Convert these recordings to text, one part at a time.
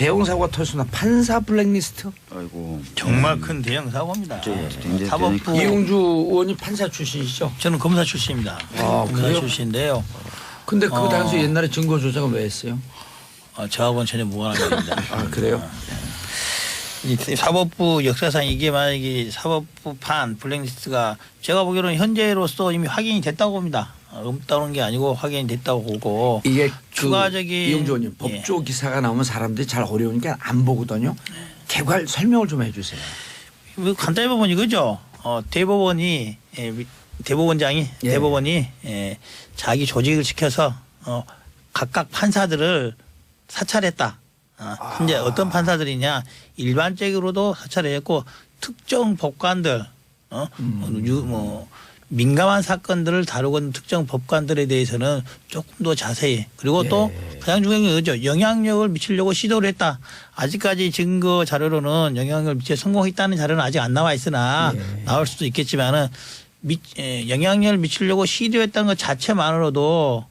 대형 사고가 터졌나 판사 블랙리스트? 아이고 정말 큰 대형 사고입니다. 사법부 이용주 의원이 판사 출신이시죠? 저는 검사 출신입니다. 검사 그래요? 출신인데요. 근데 그 당시 옛날에 증거 조작을 왜 했어요? 저하고는 전혀 무관한 겁니다. 아 그래요? 이 사법부 역사상 이게 만약에 사법부 판 블랙리스트가 제가 보기로는 현재로서 이미 확인이 됐다고 봅니다. 없다는 게 아니고 확인이 됐다고 보고 이게 추가적인 이용주 의원님 법조 기사가 나오면 사람들이 잘 어려우니까 안 보거든요. 개괄 설명을 좀 해주세요. 간단히 보면 이거죠. 대법원이 대법원장이 예. 대법원이 자기 조직을 시켜서 각각 판사들을 사찰했다. 현재 어떤 판사들이냐 일반적으로도 사찰했고 특정 법관들 민감한 사건들을 다루고 있는 특정 법관들에 대해서는 조금 더 자세히 그리고 또 가장 중요한 게 그죠. 영향력을 미치려고 시도를 했다. 아직까지 증거 자료로는 영향력을 미쳐 성공했다는 자료는 아직 안 나와 있으나 나올 수도 있겠지만은 영향력을 미치려고 시도했다는 것 자체만으로도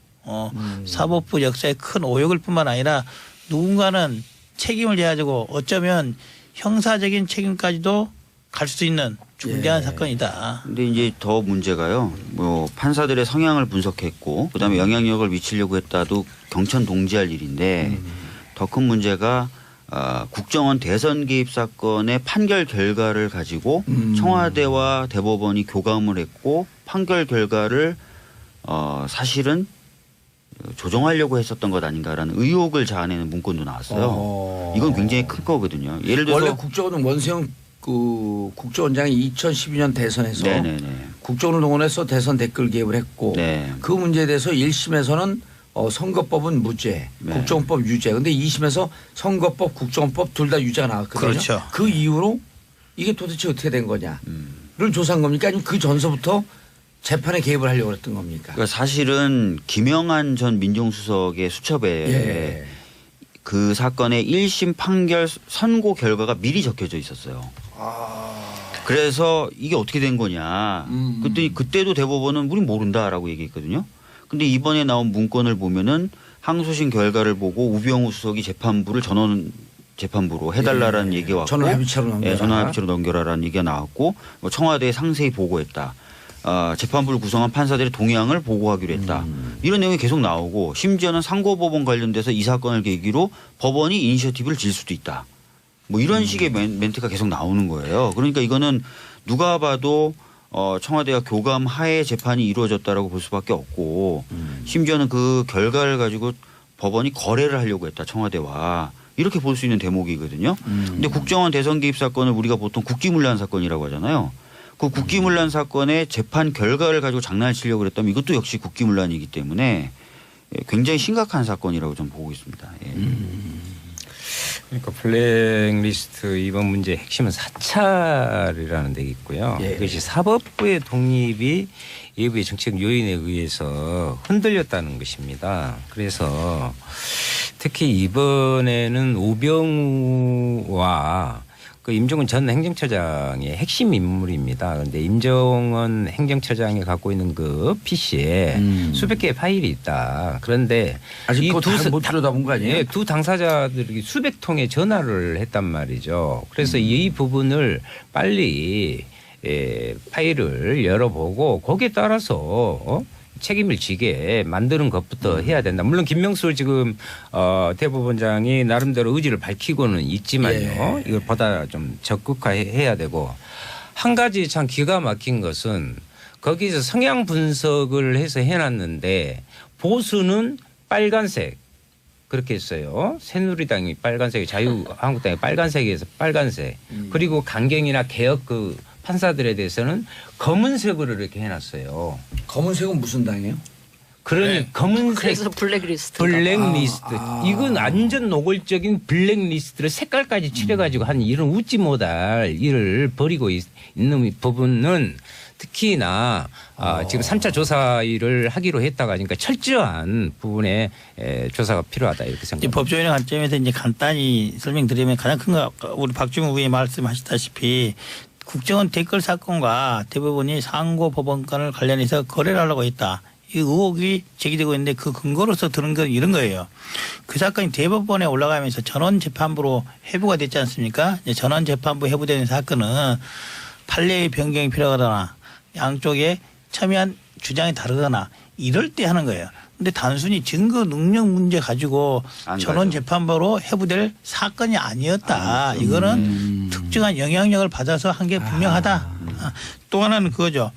사법부 역사에 큰 오역일 뿐만 아니라 누군가는 책임을 져야 되고 어쩌면 형사적인 책임까지도 갈 수 있는 중대한 사건이다. 근데 이제 더 문제가요. 뭐 판사들의 성향을 분석했고 그다음에 영향력을 미치려고 했다도 경천 동지할 일인데 더 큰 문제가 국정원 대선 개입 사건의 판결 결과를 가지고 청와대와 대법원이 교감을 했고 판결 결과를 사실은 조정하려고 했었던 것 아닌가라는 의혹을 자아내는 문건도 나왔어요. 이건 굉장히 큰 거거든요. 예를 들어서 원래 국정원은 원세훈 국정원장이 2012년 대선에서 네네네. 국정원을 동원해서 대선 댓글 개입을 했고 네. 그 문제에 대해서 1심에서는 선거법은 무죄, 네. 국정원법 유죄. 근데 2심에서 선거법, 국정원법 둘 다 유죄가 나왔거든요. 그렇죠. 그 이후로 이게 도대체 어떻게 된 거냐를 조사한 겁니까? 아니면 그 전서부터 재판에 개입을 하려고 했던 겁니까? 그러니까 사실은 김영한 전 민정수석의 수첩에 그 사건의 1심 판결 선고 결과가 미리 적혀져 있었어요. 그래서 이게 어떻게 된 거냐. 그때도 대법원은 우린 모른다라고 얘기했거든요. 근데 이번에 나온 문건을 보면은 항소심 결과를 보고 우병우 수석이 재판부를 전원 재판부로 해달라라는 얘기가 왔고 전원합의체로 넘겨라. 전원합의체로 넘겨라라는 얘기가 나왔고 뭐 청와대에 상세히 보고했다. 재판부를 구성한 판사들의 동향을 보고하기로 했다. 이런 내용이 계속 나오고 심지어는 상고법원 관련돼서 이 사건을 계기로 법원이 이니셔티브를 질 수도 있다. 뭐 이런 식의 멘트가 계속 나오는 거예요. 그러니까 이거는 누가 봐도 청와대와 교감 하에 재판이 이루어졌다라고 볼 수밖에 없고 심지어는 그 결과를 가지고 법원이 거래를 하려고 했다. 청와대와. 이렇게 볼 수 있는 대목이거든요. 근데 국정원 대선 개입 사건을 우리가 보통 국기문란 사건이라고 하잖아요. 그 국기문란 사건의 재판 결과를 가지고 장난을 치려고 그랬다면 이것도 역시 국기문란이기 때문에 굉장히 심각한 사건이라고 좀 보고 있습니다. 예. 그러니까 블랙리스트 이번 문제의 핵심은 사찰이라는 데 있고요. 이것이 사법부의 독립이 일부의 정책 요인에 의해서 흔들렸다는 것입니다. 그래서 특히 이번에는 우병우와 그 임종원 전 행정처장의 핵심 인물입니다. 그런데 임종원 행정처장이 갖고 있는 그 PC에 수백 개의 파일이 있다. 그런데 아직 그거 못 들여다본 거 아니에요? 네, 두 당사자들이 수백 통의 전화를 했단 말이죠. 그래서 이 부분을 빨리 파일을 열어보고 거기에 따라서 책임을 지게 만드는 것부터 해야 된다. 물론 김명수 지금 대법원장이 나름대로 의지를 밝히고는 있지만요. 이걸 보다 좀 적극화해야 되고 한 가지 참 기가 막힌 것은 거기서 성향 분석을 해서 해놨는데 보수는 빨간색 그렇게 했어요. 새누리당이 빨간색, 자유한국당이 빨간색에서 빨간색 그리고 강경이나 개혁 그 판사들에 대해서는 검은색으로 이렇게 해놨어요. 검은색은 무슨 당이에요? 그러니 검은색 그래서 블랙리스트. 블랙리스트. 이건 완전 노골적인 블랙리스트를 색깔까지 칠해가지고 한 이런 웃지 못할 일을 벌이고 있는 부분은 특히나 지금 3차 조사 일을 하기로 했다가 그러니까 철저한 부분에 조사가 필요하다 이렇게 생각합니다. 법조인의 관점에서 이제 간단히 설명드리면 가장 큰 거 우리 박주민 의원이 말씀하셨다시피 국정원 댓글 사건과 대법원이 상고법원간을 관련해서 거래를 하려고 했다. 이 의혹이 제기되고 있는데 그 근거로서 들은 건 이런 거예요. 그 사건이 대법원에 올라가면서 전원재판부로 회부가 됐지 않습니까? 이제 전원재판부 회부되는 사건은 판례의 변경이 필요하거나 양쪽에 첨예한 주장이 다르거나 이럴 때 하는 거예요. 근데 단순히 증거 능력 문제 가지고 전원재판부로 회부될 사건이 아니었다. 이거는 특정한 영향력을 받아서 한 게 분명하다. 또 하나는 그거죠.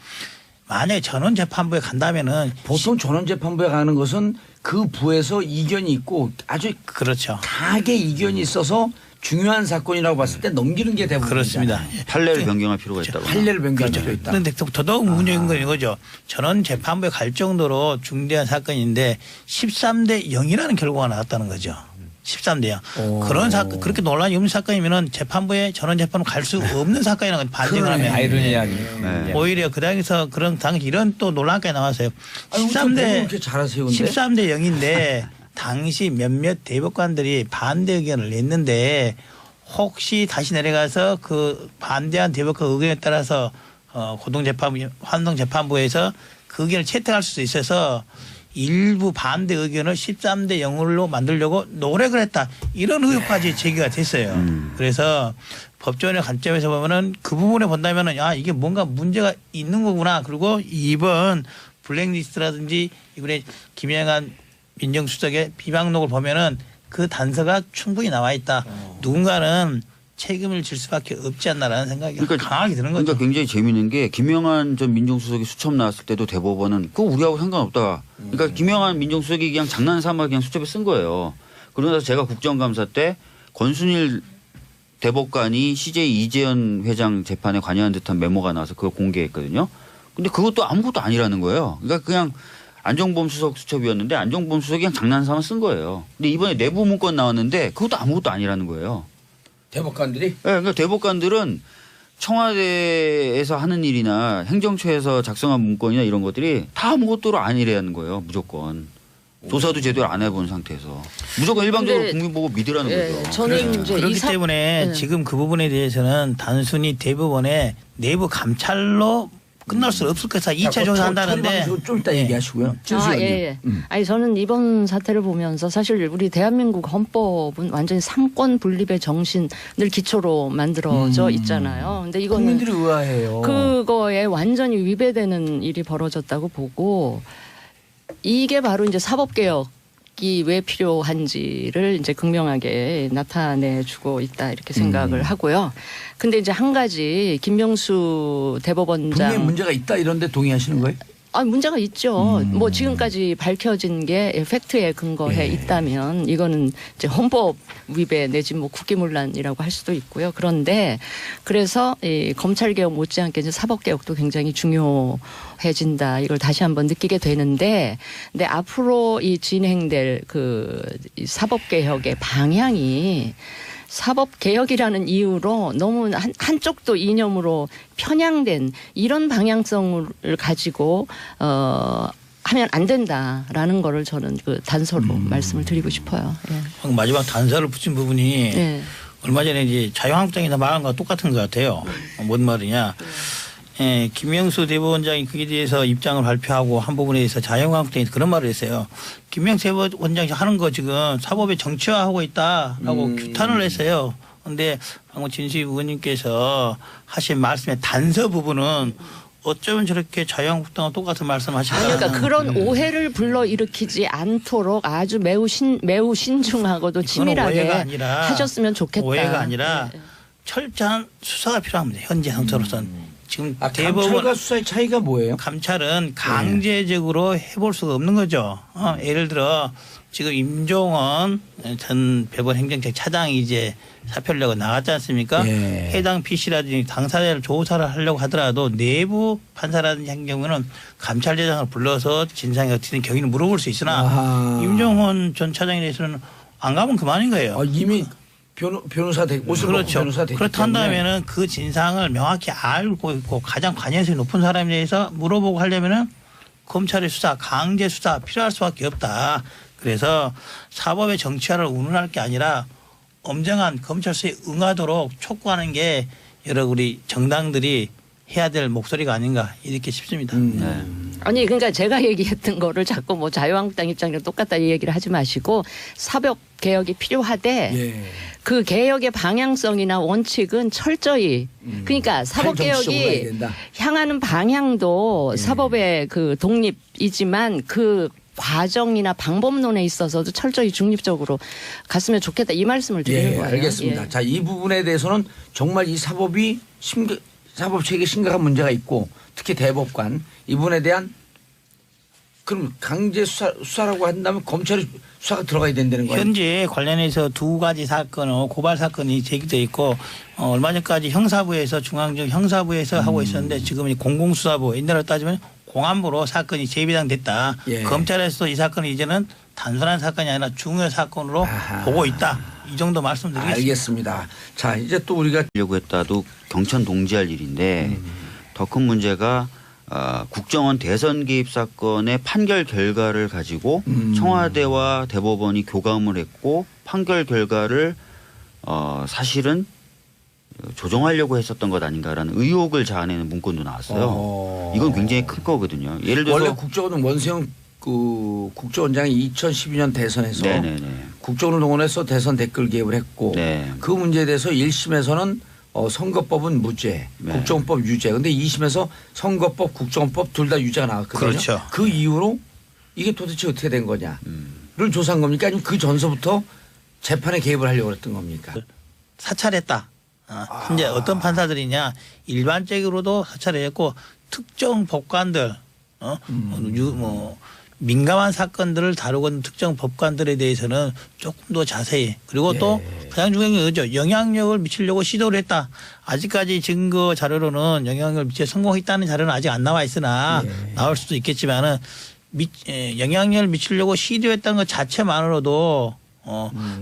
만약에 전원재판부에 간다면은 보통 전원재판부에 가는 것은 그 부에서 이견이 있고 아주 그렇죠. 강하게 이견이 있어서 중요한 사건이라고 봤을 때 넘기는 게 대부분이잖아요. 그렇습니다. 판례를 변경할 필요가 있다고. 판례를 변경할 필요 있다. 그런데 더더욱 문제인 건 이거죠. 전원재판부에 갈 정도로 중대한 사건인데 13대 0이라는 결과가 나왔다는 거죠. 13대 0. 그런 사건, 그렇게 논란이 없는 사건이면은 재판부에 전원재판으로 갈 수 없는 사건이라는 걸 반증을 하면. 아이러니한. 오히려 그 당에서 그런 당시 이런 또 논란까지 나왔어요. 13대 13대 0인데 당시 몇몇 대법관들이 반대 의견을 냈는데 혹시 다시 내려가서 그 반대한 대법관 의견에 따라서 고등재판부, 환동재판부에서 그 의견을 채택할 수도 있어서 일부 반대 의견을 13대 0으로 만들려고 노력을 했다. 이런 의혹까지 제기가 됐어요. 그래서 법조인의 관점에서 보면은 그 부분에 본다면은 아, 이게 뭔가 문제가 있는 거구나. 그리고 이번 블랙리스트라든지 이번에 김영한 민정수석의 비방록을 보면은 그 단서가 충분히 나와 있다. 누군가는 책임을 질 수밖에 없지 않나라는 생각이 강하게 드는 거죠. 그러니까 굉장히 재미있는 게 김영한 전 민정수석이 수첩 나왔을 때도 대법원은 그거 우리하고 상관없다. 그러니까 김영한 민정수석이 그냥 장난삼아 그냥 수첩에 쓴 거예요. 그러면서 제가 국정감사 때 권순일 대법관이 CJ 이재현 회장 재판에 관여한 듯한 메모가 나와서 그걸 공개했거든요. 근데 그것도 아무것도 아니라는 거예요. 그러니까 그냥 안정범 수석 수첩이었는데 안정범 수석이 그냥 장난삼아 쓴 거예요. 근데 이번에 내부 문건 나왔는데 그것도 아무것도 아니라는 거예요. 대법관들이? 네, 그러니까 대법관들은 청와대에서 하는 일이나 행정처에서 작성한 문건이나 이런 것들이 다 아무것도 아니라는 거예요. 무조건. 조사도 제대로 안 해본 상태에서. 무조건 일방적으로 국민 보고 믿으라는 거죠. 저는 이제 그렇기 때문에 지금 그 부분에 대해서는 단순히 대법원의 내부 감찰로 끝날 수 없을 것이다. 2차 조사한다는데. 좀 이따 얘기하시고요. 아, 예. 아니 저는 이번 사태를 보면서 사실 우리 대한민국 헌법은 완전히 삼권 분립의 정신을 기초로 만들어져 있잖아요. 근데 이거는 국민들이 의아해요. 그거에 완전히 위배되는 일이 벌어졌다고 보고 이게 바로 이제 사법개혁 이 왜 필요한지를 이제 극명하게 나타내주고 있다 이렇게 생각을 하고요. 근데 이제 한 가지 김명수 대법원장 분명히 문제가 있다 이런데 동의하시는 거예요? 아, 문제가 있죠. 뭐 지금까지 밝혀진 게 팩트에 근거해 있다면 이거는 이제 헌법 위배 내지 뭐 국기문란이라고 할 수도 있고요. 그런데 그래서 이 검찰개혁 못지않게 이제 사법개혁도 굉장히 중요해진다. 이걸 다시 한번 느끼게 되는데, 근데 앞으로 이 진행될 이 사법개혁의 방향이 사법개혁이라는 이유로 너무 한쪽도 이념으로 편향된 이런 방향성을 가지고 하면 안 된다라는 거를 저는 그 단서로 말씀을 드리고 싶어요. 예. 마지막 단서를 붙인 부분이 예. 얼마 전에 이제 자유한국당에서 말한 거와 똑같은 것 같아요. 뭔 말이냐. 예, 김명수 대법원장이 그에 대해서 입장을 발표하고 한 부분에 대해서 자유한국당에서 그런 말을 했어요. 김명수 대법원장이 하는 거 지금 사법에 정치화하고 있다라고 규탄을 했어요. 그런데 방금 진수희 의원님께서 하신 말씀의 단서 부분은 어쩌면 저렇게 자유한국당과 똑같은 말씀을 하실까. 그러니까 그런 오해를 불러일으키지 않도록 아주 매우 신중하고도 치밀하게 하셨으면 좋겠다. 오해가 아니라 철저한 수사가 필요합니다. 현재 상태로서는. 지금 감찰과 수사의 차이가 뭐예요? 감찰은 강제적으로 해볼 수가 없는 거죠. 예를 들어 지금 임종원 전 법원 행정처 차장이 이제 사표를 내고 나갔지 않습니까? 해당 PC라든지 당사자를 조사를 하려고 하더라도 내부 판사라든지 한 경우는 감찰대장을 불러서 진상이 어떻게 된 경위를 물어볼 수 있으나 임종원 전 차장에 대해서는 안 가면 그만인 거예요. 이미 변호사 되고 그렇죠. 변호사 되기 그렇다 한다면은 그 진상을 명확히 알고 있고 가장 관여성이 높은 사람에 대해서 물어보고 하려면은 검찰의 수사, 강제 수사 필요할 수밖에 없다. 그래서 사법의 정치화를 운운할 게 아니라 엄정한 검찰 수사에 응하도록 촉구하는 게 여러 우리 정당들이 해야 될 목소리가 아닌가 이렇게 싶습니다. 아니 그러니까 제가 얘기했던 거를 자꾸 뭐 자유한국당 입장이랑 똑같다 이 얘기를 하지 마시고 사법 개혁이 필요하되 예. 그 개혁의 방향성이나 원칙은 철저히 그러니까 사법 정치적으로 가야 개혁이 된다. 향하는 방향도 예. 사법의 그 독립이지만 그 과정이나 방법론에 있어서도 철저히 중립적으로 갔으면 좋겠다 이 말씀을 드리는 예, 거예요. 알겠습니다. 예. 자, 이 부분에 대해서는 정말 이 사법 체계에 심각한 문제가 있고 특히 대법관 이 부분에 대한 그럼 강제 수사라고 한다면 검찰이 수사가 들어가야 된다는 거예요. 현재 관련해서 두 가지 사건, 고발 사건이 제기돼 있고 얼마 전까지 형사부에서 중앙적 형사부에서 하고 있었는데 지금 공공수사부 옛날로 따지면 공안부로 사건이 재배당됐다. 예. 검찰에서 이 사건을 이제는 단순한 사건이 아니라 중요 사건으로 아하. 보고 있다. 이 정도 말씀드리겠습니다. 알겠습니다. 자, 이제 또 우리가 하려고 했다도 경천 동지할 일인데 더 큰 문제가 국정원 대선 개입 사건의 판결 결과를 가지고 청와대와 대법원이 교감을 했고 판결 결과를 사실은 조정하려고 했었던 것 아닌가라는 의혹을 자아내는 문건도 나왔어요. 이건 굉장히 큰 거거든요. 예를 들어서 원래 국정원은 원세훈 그 국정원장이 2012년 대선에서 네네네. 국정원을 동원해서 대선 댓글 개입을 했고 네. 그 문제에 대해서 1심에서는 선거법은 무죄, 네. 국정원법 유죄. 근데 2심에서 선거법, 국정원법 둘 다 유죄가 나왔거든요. 그렇죠. 그 이후로 이게 도대체 어떻게 된 거냐를 조사한 겁니까? 아니면 그 전서부터 재판에 개입을 하려고 했던 겁니까? 사찰했다. 현재 어떤 판사들이냐 일반적으로도 사찰을 했고 특정 법관들 뭐 민감한 사건들을 다루는 특정 법관들에 대해서는 조금 더 자세히 그리고 또 가장 중요한 게 그죠 영향력을 미치려고 시도를 했다. 아직까지 증거 자료로는 영향력을 미쳐 성공했다는 자료는 아직 안 나와 있으나 나올 수도 있겠지만은 영향력을 미치려고 시도했다는 것 자체만으로도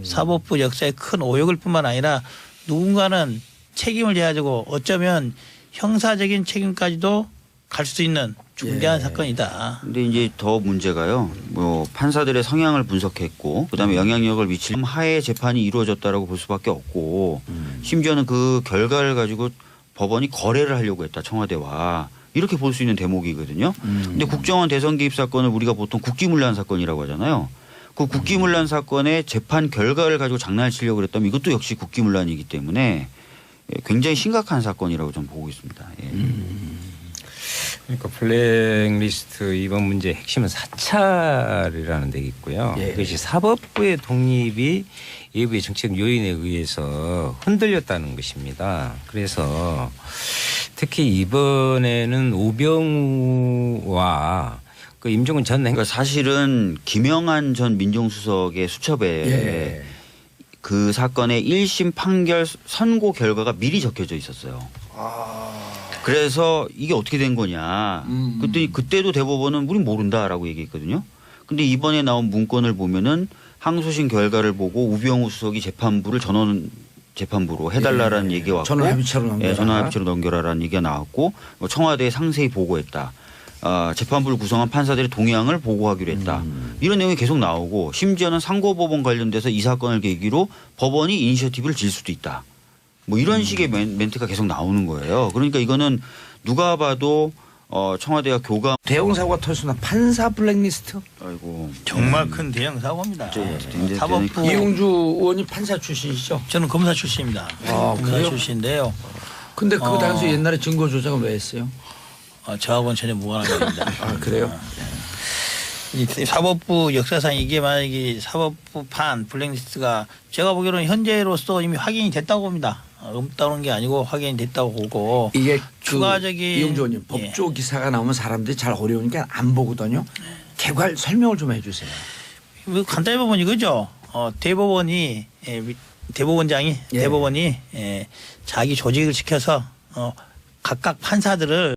사법부 역사에 큰 오역일 뿐만 아니라 누군가는 책임을 져야 되고 어쩌면 형사적인 책임까지도 갈 수 있는 중대한 사건이다. 근데 이제 더 문제가요. 뭐 판사들의 성향을 분석했고 그다음에 영향력을 미칠 하에 재판이 이루어졌다라고 볼 수밖에 없고 심지어는 그 결과를 가지고 법원이 거래를 하려고 했다. 청와대와. 이렇게 볼 수 있는 대목이거든요. 근데 국정원 대선 개입 사건을 우리가 보통 국기문란 사건이라고 하잖아요. 그 국기문란 사건의 재판 결과를 가지고 장난을 치려고 그랬다면 이것도 역시 국기문란이기 때문에 굉장히 심각한 사건이라고 저는 보고 있습니다. 예. 그러니까 블랙리스트 이번 문제의 핵심은 사찰이라는 데 있고요. 예. 이것이 사법부의 독립이 일부의 정치적 요인에 의해서 흔들렸다는 것입니다. 그래서 특히 이번에는 우병우와 그 임종근 전 그러니까 사실은 김영한 전 민정수석의 수첩에 그 사건의 1심 판결 선고 결과가 미리 적혀져 있었어요. 그래서 이게 어떻게 된 거냐. 그때도 대법원은 우린 모른다라고 얘기했거든요. 근데 이번에 나온 문건을 보면은 항소심 결과를 보고 우병우 수석이 재판부를 전원 재판부로 해달라라는 얘기가 왔고 전원합의체로 넘겨라. 전원합의체로 넘겨라라는 얘기가 나왔고 청와대에 상세히 보고했다. 재판부를 구성한 판사들의 동향을 보고하기로 했다. 이런 내용이 계속 나오고 심지어는 상고법원 관련돼서 이 사건을 계기로 법원이 이니셔티브를 질 수도 있다. 뭐 이런 식의 멘트가 계속 나오는 거예요. 그러니까 이거는 누가 봐도 청와대와 교감. 대형 사고가 터졌나 판사 블랙리스트. 아이고 정말 큰 대형 사고입니다. 굉장히 사법부 이용주 의원이 판사 출신이시죠? 저는 검사 출신입니다. 검사 그래요? 출신인데요. 근데 그 당시 옛날에 증거 조작은 왜 했어요? 저하고는 전혀 무관한 겁니다. 그래요? 이 사법부 역사상 이게 만약에 사법부판 블랙리스트가 제가 보기로는 현재로서 이미 확인이 됐다고 봅니다. 없다는 게 아니고 확인이 됐다고 보고 이게 추가적인 이용주 의원님 법조 기사가 나오면 사람들이 잘 어려우니까 안 보거든요. 개괄 설명을 좀 해주세요. 간단히 보면 이거죠. 대법원이 대법원장이 대법원이 자기 조직을 시켜서 각각 판사들을